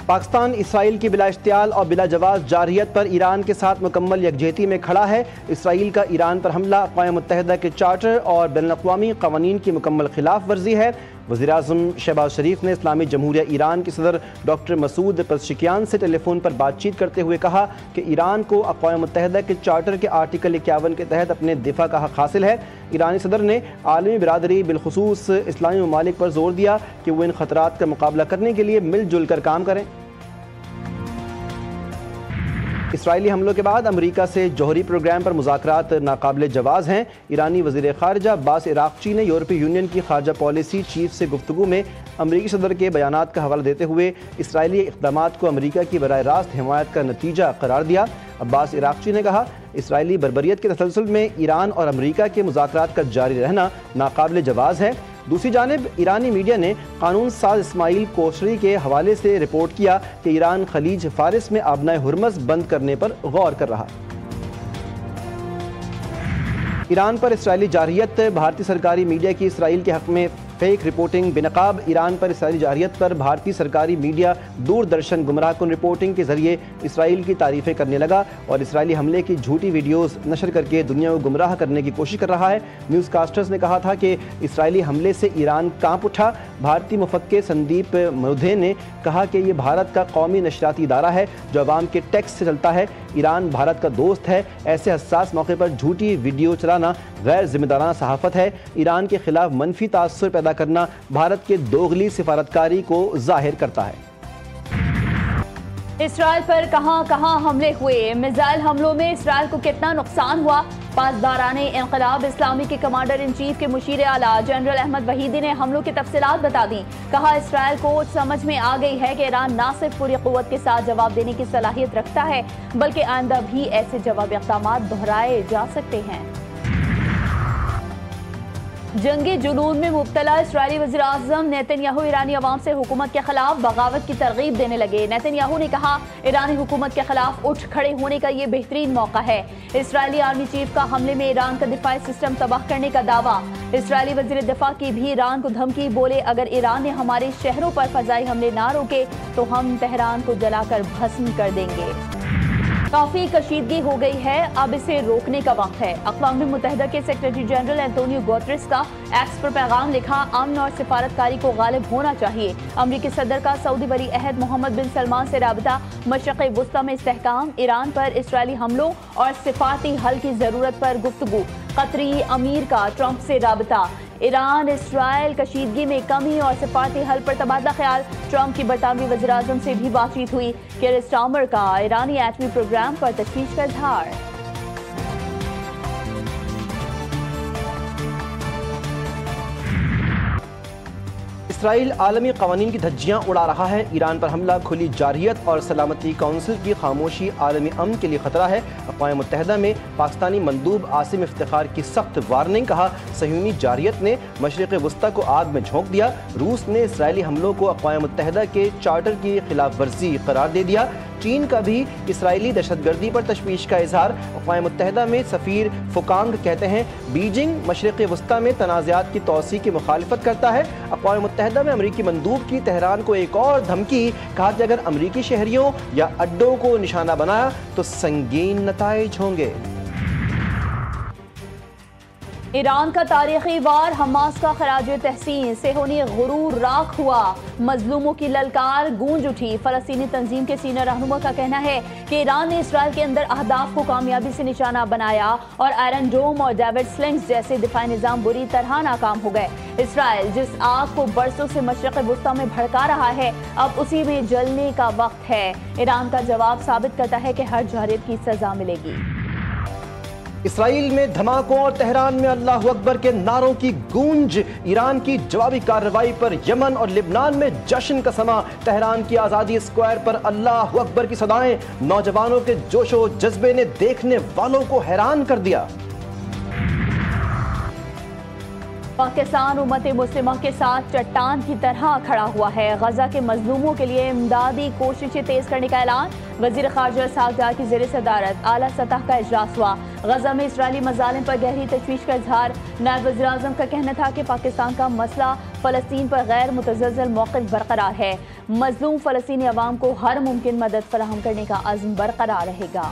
Pakistan Israel की बिला इश्तियाल और बिला जवाज़ जारहियत पर ईरान के साथ मुकम्मल यकजहती में खड़ा है। इसराइल का ईरान पर हमला अक़वाम मुत्तहिदा के चार्टर और बैनुल-अक़वामी क़वानीन की मुकम्मल खिलाफ वर्जी है। वज़ीर-ए-आज़म शहबाज शरीफ ने इस्लामी जमहूरिया ईरान के सदर डॉक्टर मसूद पेज़ेश्कियान से टेलीफोन पर बातचीत करते हुए कहा कि ईरान को अक़वाम मुत्तहिदा के चार्टर के आर्टिकल 51 के तहत अपने दिफा का हक़ हासिल है। ईरानी सदर ने आलमी बिरादरी बिलखुसूस इस्लामी ममालिक पर जोर दिया कि वो इन ख़तरात का मुकाबला करने के लिए मिलजुल कर काम करें। इसराइली हमलों के बाद अमरीका से जौहरी प्रोग्राम पर मुज़ाकरात नाकाबिल जवाज़ हैं। ईरानी वज़ीर ख़ारजा अब्बास इराक़ची ने यूरोपीय यूनियन की ख़ारजा पॉलिसी चीफ से गुफ्तगू में अमरीकी सदर के बयानात का हवाला देते हुए इसराइली इक़दामात को अमरीका की बराह रास्त हिमायत का नतीजा करार दिया। अब्बास इराक़ची ने कहा, इसराइली बर्बरियत के तसलसल में ईरान और अमरीका के मुज़ाकरात का जारी रहना नाकाबिल जवाज़ है। दूसरी जानिब ईरानी मीडिया ने कानून साज इस्माइल कोशरी के हवाले से रिपोर्ट किया कि ईरान खलीज फारिस में आबनाए हुर्मज़ बंद करने पर गौर कर रहा। ईरान पर इसराइली जारहियत, भारतीय सरकारी मीडिया की इसराइल के हक़ में फेक रिपोर्टिंग बेनकाब। ईरान पर इसराइली जारहियत पर भारतीय सरकारी मीडिया दूरदर्शन गुमराहकुन रिपोर्टिंग के जरिए इसराइल की तारीफ़ें करने लगा और इसराइली हमले की झूठी वीडियोस नशर करके दुनिया को गुमराह करने की कोशिश कर रहा है। न्यूज़ कास्टर्स ने कहा था कि इसराइली हमले से ईरान कांप उठा। भारतीय मुफक्किर संदीप मोधे ने कहा कि ये भारत का कौमी नशरियाती इदारा है जो अवाम के टैक्स से चलता है। ईरान भारत का दोस्त है। ऐसे हसास मौके पर झूठी वीडियो चलाना गैर जिम्मेदाराना सहाफ़त है। ईरान के खिलाफ मनफी तासुर पैदा करना भारत के दोगली सिफारतकारी को जाहिर करता है। इसराइल पर कहां हमले हुए, मिसाइल हमलों में इसराइल को कितना नुकसान हुआ। पासदाराने इंक़िलाब इस्लामी के कमांडर इन चीफ के मुशीर आला जनरल अहमद वहीदी ने हमलों की तफसीलात बता दी। कहा, इसराइल को समझ में आ गई है कि ईरान न सिर्फ पूरी क़ुव्वत के साथ जवाब देने की सलाहियत रखता है बल्कि आइंदा भी ऐसे जवाबी इक़दामात दोहराए जा सकते हैं। जंगी जुनून में मुब्तला इसराइली वज़ीर-ए-आज़म नेतन्याहू ईरानी अवाम से हुकूमत के खिलाफ बगावत की तरगीब देने लगे। नेतन्याहू ने कहा, ईरानी हुकूमत के खिलाफ उठ खड़े होने का ये बेहतरीन मौका है। इसराइली आर्मी चीफ का हमले में ईरान का दिफाई सिस्टम तबाह करने का दावा। इसराइली वज़ीर दिफा की भी ईरान को धमकी, बोले अगर ईरान ने हमारे शहरों पर फ़ज़ाई हमले ना रोके तो हम तेहरान को जलाकर भस्म कर देंगे। काफी कशीदगी हो गई है, अब इसे रोकने का वक्त है। अक़वाम मुत्तहिदा के सेक्रेटरी जनरल एंटोनियो गुतेरेस का एक्स पर पैगाम लिखा, अमन और सिफारतकारी को गालिब होना चाहिए। अमरीकी सदर का सऊदी वली अहद मोहम्मद बिन सलमान से राबता, मशरिक़ वुस्ता में इस्तेहकाम, ईरान पर इसराइली हमलों और सिफारती हल की जरूरत पर गुफ्तगू। कतरी अमीर का ट्रंप से राबता, ईरान इसराइल कशीदगी में कमी और सिफारती हल पर तबादला ख्याल। ट्रंप की बरतानवी वज़ीर-ए-आज़म से भी बातचीत हुई। कीर स्टार्मर का ईरानी एटमी प्रोग्राम पर तशवीश का इज़हार। इसराइल आलमी क़वानीन की धज्जियाँ उड़ा रहा है। ईरान पर हमला, खुली जारहियत और सलामती काउंसिल की खामोशी आलमी अमन के लिए खतरा है। अक़वाम मुत्तहिदा में पाकिस्तानी मंदूब आसिम इफ्तिखार की सख्त वार्निंग। कहा, सह्यूनी जारहियत ने मशरिक़ वुस्ता को आग में झोंक दिया। रूस ने इसराइली हमलों को अक़वाम मुत्तहिदा के चार्टर की खिलाफ वर्जी करार दे दिया। चीन का भी इसराइली दहशतगर्दी पर तशवीश का इजहार। अक़वाम मुत्तहिदा में सफ़ीर फुकांग कहते हैं, बीजिंग मशरिक़ वुस्ता में तनाज़ात की तौसी की मुखालिफत करता है। अक़वाम मुत्तहिदा में अमरीकी मंदूब की तेहरान को एक और धमकी। कहा कि अगर अमरीकी शहरियों या अड्डों को निशाना बनाया तो संगीन नताइज होंगे। ईरान का तारीखी वार, हमास का खराज तहसीन, सेहोनी गुरूर राख हुआ, मजलूमों की ललकार गूंज उठी। फलस्तीनी तंजीम के सीनियर रहनुमा का कहना है कि ईरान ने इसराइल के अंदर अहदाफ को कामयाबी से निशाना बनाया और आयरन डोम और डेविड स्लिंग्स जैसे दिफाई निज़ाम बुरी तरह नाकाम हो गए। इसराइल जिस आग को बरसों से मशरिक़ वुस्ता में भड़का रहा है, अब उसी में जलने का वक्त है। ईरान का जवाब साबित करता है कि हर जारिब की सजा मिलेगी। इसराइल में धमाकों और तेहरान में अल्लाह अकबर के नारों की गूंज। ईरान की जवाबी कार्रवाई पर यमन और लिबनान में जश्न का समा। तेहरान की आज़ादी स्क्वायर पर अल्लाह अकबर की सदाएं। नौजवानों के जोशो जज्बे ने देखने वालों को हैरान कर दिया। पाकिस्तान उम्मत मुस्लिमा के साथ चट्टान की तरह खड़ा हुआ है। गजा के मजलूमों के लिए इमदादी कोशिशें तेज करने का ऐलान। वज़ीर ख़ारजा इसहाक़ डार की ज़ेर सदारत आला सतह का इजलास हुआ। गजा में इसराइली मज़ालिम पर गहरी तशवीश का इजहार। नायब वज़ीर-ए-आज़म का कहना था कि पाकिस्तान का मसला फ़लस्तीन पर गैर मुतज़्ज़ल मौक़िफ़ बरकरार है। मज़लूम फ़लस्तीनी अवाम को हर मुमकिन मदद फराहम करने का अज़्म बरकरार रहेगा।